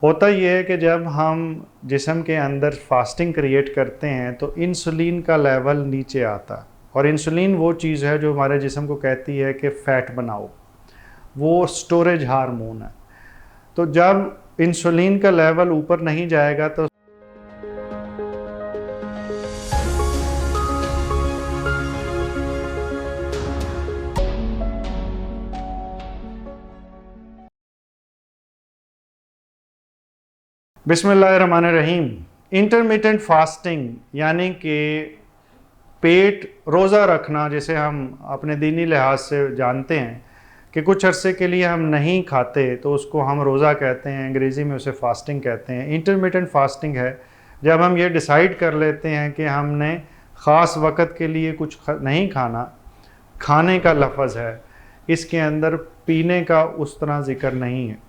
होता ये है कि जब हम जिस्म के अंदर फास्टिंग क्रिएट करते हैं तो इंसुलिन का लेवल नीचे आता है। और इंसुलिन वो चीज़ है जो हमारे जिस्म को कहती है कि फ़ैट बनाओ, वो स्टोरेज हार्मोन है। तो जब इंसुलिन का लेवल ऊपर नहीं जाएगा तो बिस्मिल्लाहिर्रहमानिर्रहीम। इंटरमिटेंट फास्टिंग यानी कि पेट रोज़ा रखना, जिसे हम अपने दीनी लिहाज से जानते हैं कि कुछ अरसे के लिए हम नहीं खाते तो उसको हम रोज़ा कहते हैं, अंग्रेज़ी में उसे फास्टिंग कहते हैं। इंटरमिटेंट फास्टिंग है जब हम ये डिसाइड कर लेते हैं कि हमने ख़ास वक़्त के लिए कुछ नहीं खाना। खाने का लफ्ज़ है, इसके अंदर पीने का उस तरह ज़िक्र नहीं है।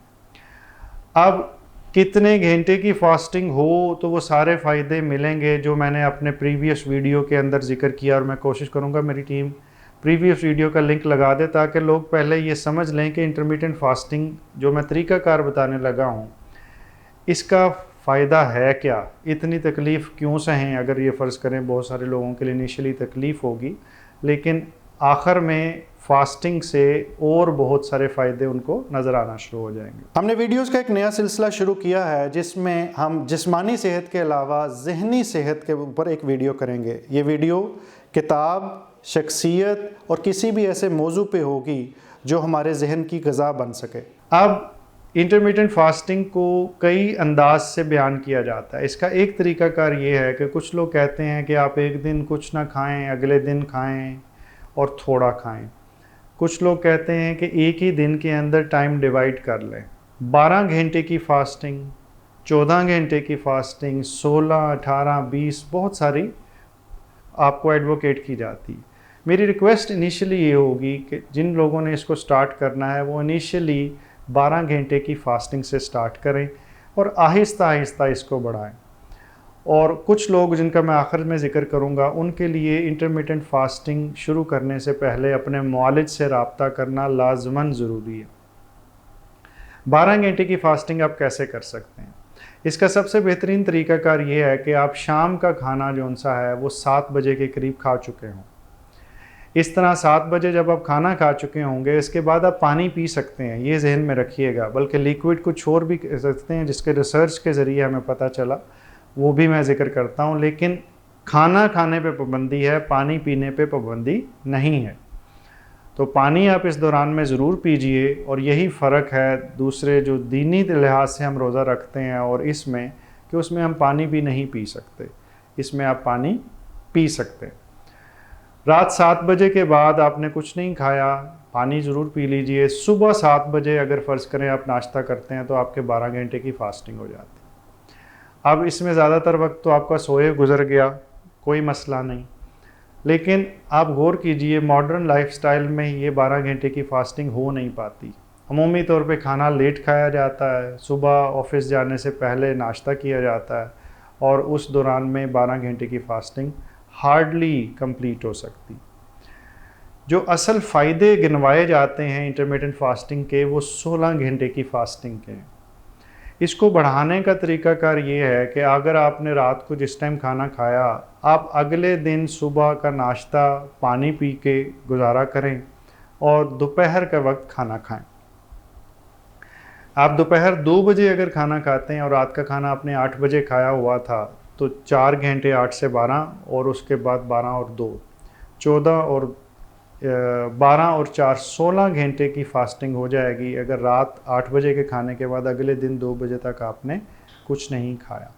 अब कितने घंटे की फास्टिंग हो तो वो सारे फ़ायदे मिलेंगे जो मैंने अपने प्रीवियस वीडियो के अंदर ज़िक्र किया, और मैं कोशिश करूँगा मेरी टीम प्रीवियस वीडियो का लिंक लगा दे ताकि लोग पहले ये समझ लें कि इंटरमिटेंट फास्टिंग जो मैं तरीक़ाकार बताने लगा हूँ इसका फ़ायदा है क्या, इतनी तकलीफ़ क्यों सहें। अगर ये फ़र्ज़ करें बहुत सारे लोगों के लिए इनिशियली तकलीफ़ होगी, लेकिन आखिर में फास्टिंग से और बहुत सारे फ़ायदे उनको नज़र आना शुरू हो जाएंगे। हमने वीडियोस का एक नया सिलसिला शुरू किया है जिसमें हम जिस्मानी सेहत के अलावा ज़हनी सेहत के ऊपर एक वीडियो करेंगे। ये वीडियो किताब, शख्सियत और किसी भी ऐसे मौजू पे होगी जो हमारे जहन की ग़िज़ा बन सके। अब इंटरमिटेंट फास्टिंग को कई अंदाज से बयान किया जाता है। इसका एक तरीक़ाकार ये है कि कुछ लोग कहते हैं कि आप एक दिन कुछ ना खाएं, अगले दिन खाएं और थोड़ा खाएं। कुछ लोग कहते हैं कि एक ही दिन के अंदर टाइम डिवाइड कर लें। 12 घंटे की फ़ास्टिंग, 14 घंटे की फ़ास्टिंग, 16, 18, 20 बहुत सारी आपको एडवोकेट की जाती। मेरी रिक्वेस्ट इनिशियली ये होगी कि जिन लोगों ने इसको स्टार्ट करना है वो इनिशियली 12 घंटे की फ़ास्टिंग से स्टार्ट करें और आहिस्ता आहिस्ता इसको बढ़ाएं। और कुछ लोग जिनका मैं आखिर में ज़िक्र करूँगा उनके लिए इंटरमिटेंट फास्टिंग शुरू करने से पहले अपने मुआलिज से रब्ता करना लाजमन ज़रूरी है। 12 घंटे की फ़ास्टिंग आप कैसे कर सकते हैं? इसका सबसे बेहतरीन तरीक़ाकार ये है कि आप शाम का खाना जो सा है वो 7 बजे के करीब खा चुके हों। इस तरह 7 बजे जब आप खाना खा चुके होंगे, इसके बाद आप पानी पी सकते हैं, ये जहन में रखिएगा। बल्कि लिक्विड कुछ और भी कर सकते हैं जिसके रिसर्च के ज़रिए हमें पता चला, वो भी मैं ज़िक्र करता हूँ। लेकिन खाना खाने पे पाबंदी है, पानी पीने पे पाबंदी नहीं है। तो पानी आप इस दौरान में ज़रूर पीजिए। और यही फ़र्क है दूसरे जो दीनी लिहाज से हम रोज़ा रखते हैं और इसमें, कि उसमें हम पानी भी नहीं पी सकते, इसमें आप पानी पी सकते हैं। रात 7 बजे के बाद आपने कुछ नहीं खाया, पानी ज़रूर पी लीजिए। सुबह 7 बजे अगर फ़र्ज़ करें आप नाश्ता करते हैं तो आपके 12 घंटे की फ़ास्टिंग हो जाती है। अब इसमें ज़्यादातर वक्त तो आपका सोए गुज़र गया, कोई मसला नहीं। लेकिन आप गौर कीजिए, मॉडर्न लाइफस्टाइल में ये 12 घंटे की फ़ास्टिंग हो नहीं पाती। अमूमी तौर पे खाना लेट खाया जाता है, सुबह ऑफिस जाने से पहले नाश्ता किया जाता है और उस दौरान में 12 घंटे की फ़ास्टिंग हार्डली कंप्लीट हो सकती। जो असल फ़ायदे गिनवाए जाते हैं इंटरमिटेंट फास्टिंग के, वो 16 घंटे की फ़ास्टिंग के हैं। इसको बढ़ाने का तरीक़ाकार ये है कि अगर आपने रात को जिस टाइम खाना खाया, आप अगले दिन सुबह का नाश्ता पानी पी के गुजारा करें और दोपहर का वक्त खाना खाएं। आप दोपहर 2 बजे अगर खाना खाते हैं और रात का खाना आपने 8 बजे खाया हुआ था तो 4 घंटे 8 से 12 और उसके बाद 12 और 2 14 और 12 और 4 16 घंटे की फ़ास्टिंग हो जाएगी अगर रात 8 बजे के खाने के बाद अगले दिन 2 बजे तक आपने कुछ नहीं खाया।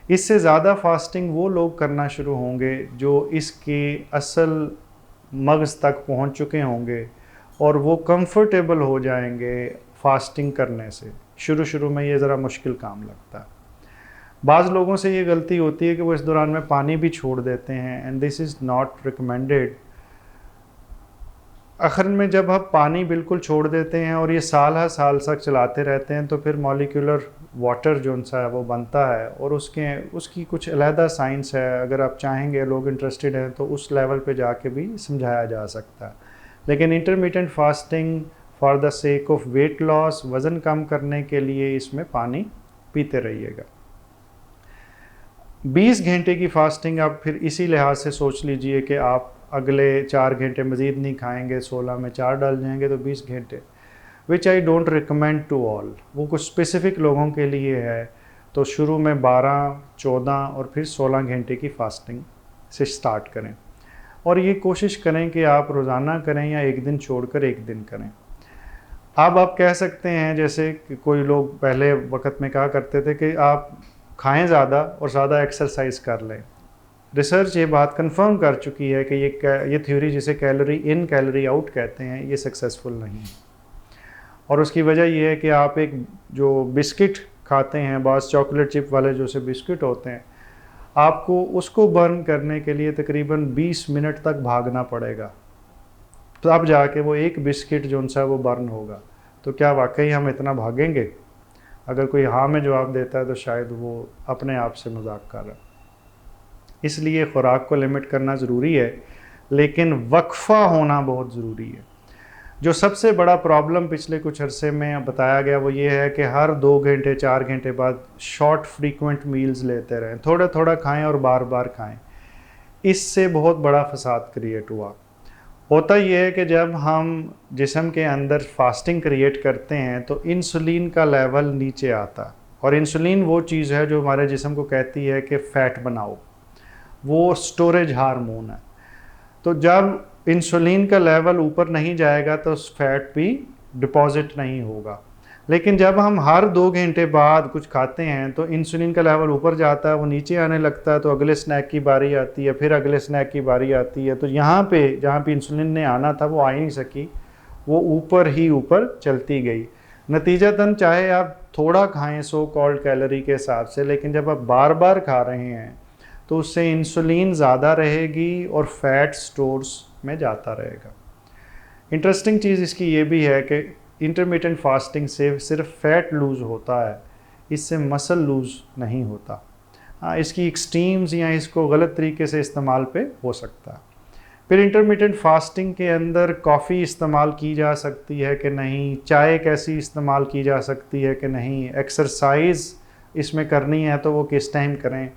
इससे ज़्यादा फ़ास्टिंग वो लोग करना शुरू होंगे जो इसके असल मग़ज़ तक पहुंच चुके होंगे और वो कंफर्टेबल हो जाएंगे फ़ास्टिंग करने से। शुरू में ये ज़रा मुश्किल काम लगता है। बाज़ लोगों से ये गलती होती है कि वो इस दौरान में पानी भी छोड़ देते हैं, and this is not recommended. आखिर में जब आप पानी बिल्कुल छोड़ देते हैं और ये साल हर साल तक चलाते रहते हैं तो फिर मॉलिक्यूलर वाटर जो सा है वो बनता है और उसकी कुछ अलहदा साइंस है। अगर आप चाहेंगे, लोग इंटरेस्टेड हैं, तो उस लेवल पे जाके भी समझाया जा सकता है। लेकिन intermittent fasting for the sake of weight loss, वज़न कम करने के लिए इसमें पानी पीते रहिएगा। 20 घंटे की फास्टिंग आप फिर इसी लिहाज से सोच लीजिए कि आप अगले 4 घंटे मज़ीद नहीं खाएंगे, 16 में 4 डाल जाएंगे तो 20 घंटे, which I don't recommend to all. वो कुछ स्पेसिफ़िक लोगों के लिए है, तो शुरू में 12, 14 और फिर 16 घंटे की फास्टिंग से स्टार्ट करें। और ये कोशिश करें कि आप रोज़ाना करें या एक दिन छोड़कर एक दिन करें। अब आप कह सकते हैं, जैसे कि कोई लोग पहले वक्त में कहा करते थे कि आप खाएं ज़्यादा और ज़्यादा एक्सरसाइज कर लें। रिसर्च ये बात कंफर्म कर चुकी है कि ये थ्योरी जिसे कैलोरी इन कैलोरी आउट कहते हैं, ये सक्सेसफुल नहीं है। और उसकी वजह ये है कि आप एक जो बिस्किट खाते हैं, बास चॉकलेट चिप वाले जो से बिस्किट होते हैं, आपको उसको बर्न करने के लिए तकरीबन 20 मिनट तक भागना पड़ेगा, तब जाके वो एक बिस्किट जो सा वो बर्न होगा। तो क्या वाकई हम इतना भागेंगे? अगर कोई हाँ में जवाब देता है तो शायद वो अपने आप से मजाक कर रहा है। इसलिए ख़ुराक को लिमिट करना ज़रूरी है, लेकिन वक्फ़ा होना बहुत ज़रूरी है। जो सबसे बड़ा प्रॉब्लम पिछले कुछ अरसे में बताया गया वो ये है कि हर 2 घंटे 4 घंटे बाद शॉर्ट फ्रीक्वेंट मील्स लेते रहें, थोड़ा थोड़ा खाएं और बार बार खाएं। इससे बहुत बड़ा फसाद क्रिएट हुआ। होता यह है कि जब हम जिस्म के अंदर फास्टिंग क्रिएट करते हैं तो इंसुलिन का लेवल नीचे आता है, और इंसुलिन वो चीज़ है जो हमारे जिस्म को कहती है कि फ़ैट बनाओ, वो स्टोरेज हार्मोन है। तो जब इंसुलिन का लेवल ऊपर नहीं जाएगा तो फैट भी डिपॉजिट नहीं होगा। लेकिन जब हम हर 2 घंटे बाद कुछ खाते हैं तो इंसुलिन का लेवल ऊपर जाता है, वो नीचे आने लगता है, तो अगले स्नैक की बारी आती है, फिर अगले स्नैक की बारी आती है। तो यहाँ पे जहाँ पे इंसुलिन ने आना था वो आ ही नहीं सकी, वो ऊपर ही ऊपर चलती गई। नतीजतन चाहे आप थोड़ा खाएं सो कॉल्ड कैलोरी के हिसाब से, लेकिन जब आप बार बार खा रहे हैं तो उससे इंसुलिन ज़्यादा रहेगी और फैट स्टोर्स में जाता रहेगा। इंटरेस्टिंग चीज़ इसकी ये भी है कि इंटरमिटेंट फास्टिंग से सिर्फ फैट लूज़ होता है, इससे मसल लूज़ नहीं होता। हाँ, इसकी एक्सट्रीम्स या इसको गलत तरीके से इस्तेमाल पे हो सकता है। फिर इंटरमिटेंट फास्टिंग के अंदर कॉफ़ी इस्तेमाल की जा सकती है कि नहीं, चाय कैसी इस्तेमाल की जा सकती है कि नहीं, एक्सरसाइज इसमें करनी है तो वो किस टाइम करें,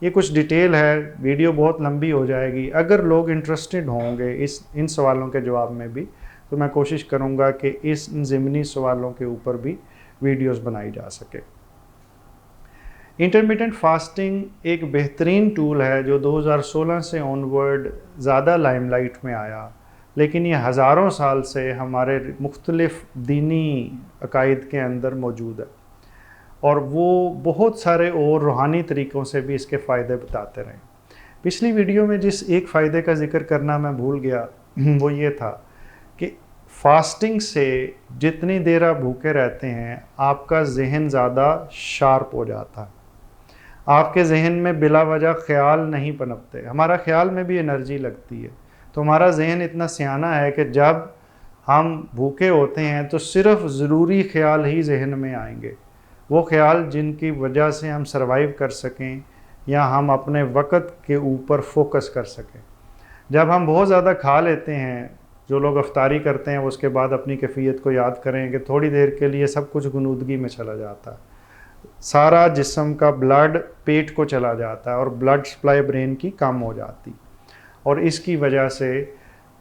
ये कुछ डिटेल है, वीडियो बहुत लंबी हो जाएगी। अगर लोग इंटरेस्टेड होंगे इन सवालों के जवाब में भी, तो मैं कोशिश करूंगा कि इस ज़िमनी सवालों के ऊपर भी वीडियोस बनाई जा सके। इंटरमिटेंट फास्टिंग एक बेहतरीन टूल है जो 2016 से ऑनवर्ड ज़्यादा लाइमलाइट में आया, लेकिन ये हज़ारों साल से हमारे मुख्तलिफ़ दीनी अकायद के अंदर मौजूद है, और वो बहुत सारे और रूहानी तरीक़ों से भी इसके फ़ायदे बताते रहे। पिछली वीडियो में जिस एक फ़ायदे का जिक्र करना मैं भूल गया वो ये था कि फास्टिंग से जितनी देर आप भूखे रहते हैं आपका जहन ज़्यादा शार्प हो जाता है, आपके जहन में बिला वजह ख्याल नहीं पनपते। हमारा ख्याल में भी एनर्जी लगती है, तो हमारा जहन इतना सियाना है कि जब हम भूखे होते हैं तो सिर्फ ज़रूरी ख्याल ही जहन में आएंगे, वो ख्याल जिनकी वजह से हम सरवाइव कर सकें या हम अपने वक़्त के ऊपर फोकस कर सकें। जब हम बहुत ज़्यादा खा लेते हैं, जो लोग अफ्तारी करते हैं उसके बाद अपनी कैफियत को याद करें कि थोड़ी देर के लिए सब कुछ गुनूदगी में चला जाता है, सारा जिस्म का ब्लड पेट को चला जाता है और ब्लड सप्लाई ब्रेन की कम हो जाती, और इसकी वजह से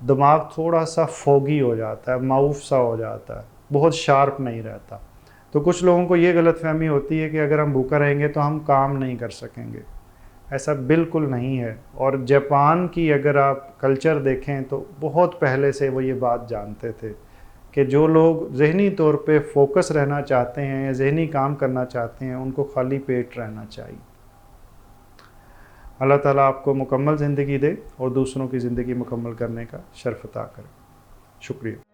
दिमाग थोड़ा सा फोगी हो जाता है, माऊफ सा हो जाता है, बहुत शार्प नहीं रहता। तो कुछ लोगों को ये गलतफहमी होती है कि अगर हम भूखा रहेंगे तो हम काम नहीं कर सकेंगे। ऐसा बिल्कुल नहीं है। और जापान की अगर आप कल्चर देखें तो बहुत पहले से वो ये बात जानते थे कि जो लोग ज़हनी तौर पे फोकस रहना चाहते हैं या ज़हनी काम करना चाहते हैं उनको खाली पेट रहना चाहिए। अल्लाह ताला आपको मुकम्मल ज़िंदगी दे और दूसरों की ज़िंदगी मुकम्मल करने का शर्फ अता करे। शुक्रिया।